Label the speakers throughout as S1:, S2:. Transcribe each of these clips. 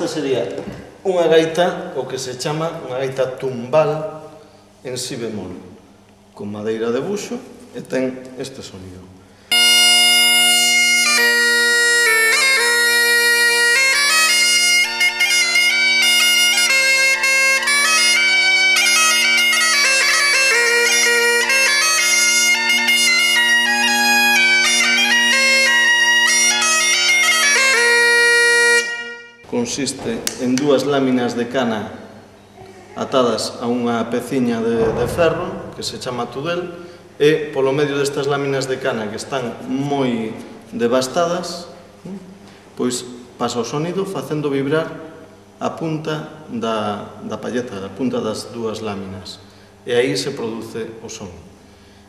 S1: Esta sería unha gaita, o que se chama unha gaita tumbal en si bemol, con madeira de buxo e ten este sonido. Consiste en dúas láminas de cana atadas a unha peciña de ferro que se chama tudel e polo medio destas láminas de cana que están moi devastadas, pois pasa o sonido facendo vibrar a punta da palleta, a punta das dúas láminas, e aí se produce o son.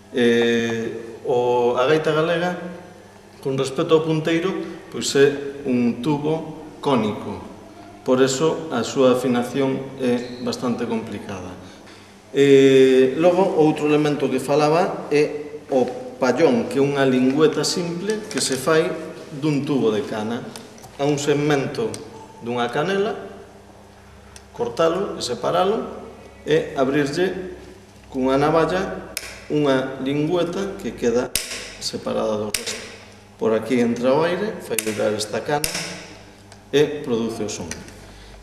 S1: A gaita galega, con respecto ao punteiro, pois é un tubo cónico, por eso a súa afinación é bastante complicada. Logo, outro elemento que falaba é o pallón, que é unha lingüeta simple que se fai dun tubo de cana a un segmento dunha canela, cortalo e separalo e abrirlle cunha navalla unha lingüeta que queda separada do resto. Por aquí entra o aire, fai vibrar esta cana e produce o son.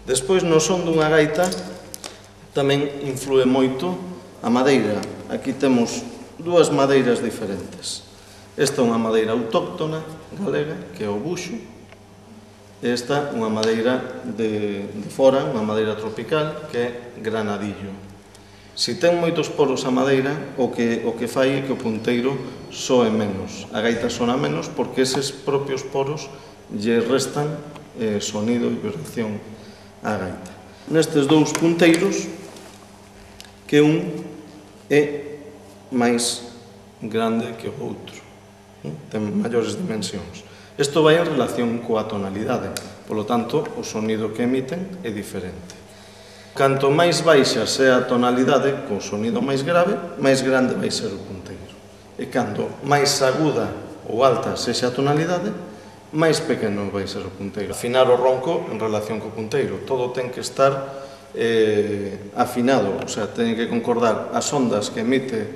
S1: Despois, no son dunha gaita, tamén influe moito a madeira. Aquí temos dúas madeiras diferentes. Esta é unha madeira autóctona galega, que é o buxo, e esta unha madeira de fora, unha madeira tropical, que é granadillo. Se ten moitos poros a madeira, o que fai é que o punteiro soe menos. A gaita sona menos porque eses propios poros lle restan sonido e vibración á gaita. Nestes dous punteiros, que un é máis grande que o outro, ten maiores dimensións. Isto vai en relación coa tonalidade, polo tanto, o sonido que emiten é diferente. Canto máis baixa sea a tonalidade, co sonido máis grave, máis grande vai ser o punteiro. E cando máis aguda ou alta sexa a tonalidade, máis pequeno vai ser o punteiro. Afinar o ronco en relación co punteiro. Todo ten que estar afinado, o sea, ten que concordar as ondas que emite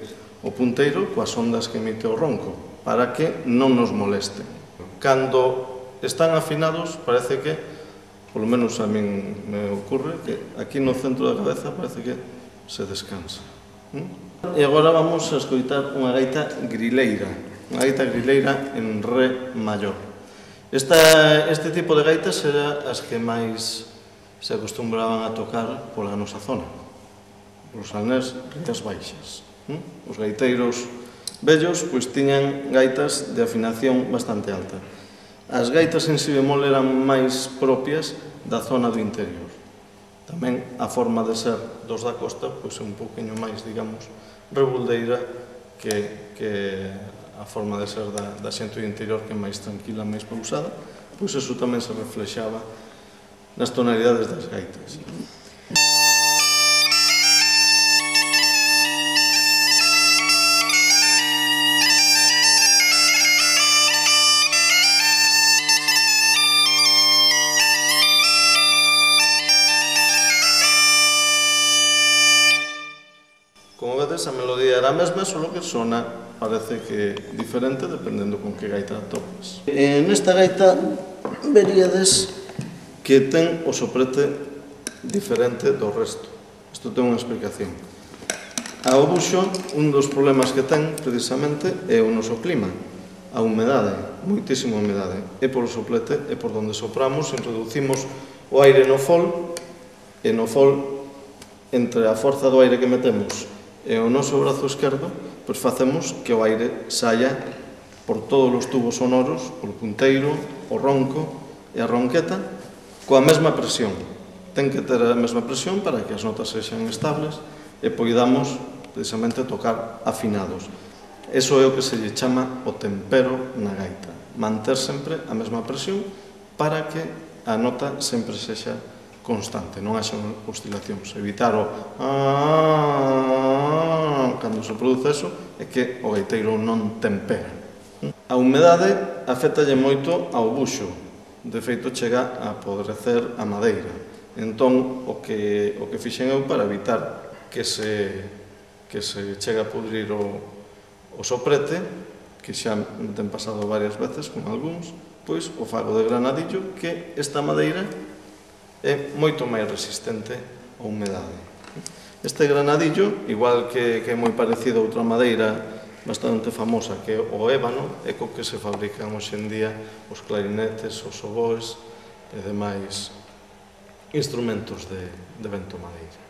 S1: o punteiro coas ondas que emite o ronco, para que non nos molesten. Cando están afinados, parece que, polo menos a min me ocurre, que aquí no centro da cabeza parece que se descansa. E agora vamos a escoitar unha gaita grileira en re maior. Este tipo de gaitas eran as que máis se acostumbraban a tocar pola nosa zona, os anés Rías Baixas. Os gaiteiros vellos pois tiñan gaitas de afinación bastante alta. As gaitas en si bemol eran máis propias da zona do interior. Tamén a forma de ser dos da costa pois é un pouquinho máis, digamos, rebuldeira que a forma de ser da xente do interior, que é máis tranquila, máis pausada, pois eso tamén se reflexaba nas tonalidades das gaitas. Como vedes, a melodía era a mesma, só que sona, parece que diferente, dependendo con que gaita tocas. Nesta gaita veríades que ten o soprete diferente do resto. Isto ten unha explicación. Ao buxo, un dos problemas que ten, precisamente, é o noso clima. A humedade, moitísima humedade. E polo soplete, e por donde sopramos, introducimos o aire no fol, e no fol, entre a forza do aire que metemos e o noso brazo esquerdo, pois facemos que o aire saia por todos os tubos sonoros, polo punteiro, o ronco e a ronqueta, coa mesma presión. Ten que ter a mesma presión para que as notas sexan estables e poidamos, precisamente, tocar afinados. Eso é o que se lle chama o tempero na gaita. Manter sempre a mesma presión para que a nota sempre sexa constante, non haxa oscilacións. Evitar o cando se produce eso é que o gaiteiro non tempera. A humedade afectalle moito ao buxo, de feito chega a apodrecer a madeira. Entón, o que fixen eu para evitar que se chega a pudrir o soprete, que xa me ten pasado varias veces con algúns, pois o fago de granadillo, que esta madeira é moito máis resistente á humedade. Este granadillo, igual que é moi parecido a outra madeira bastante famosa que é o ébano, é co que se fabrican hoxe en día os clarinetes, os oboes e demais instrumentos de vento madeira.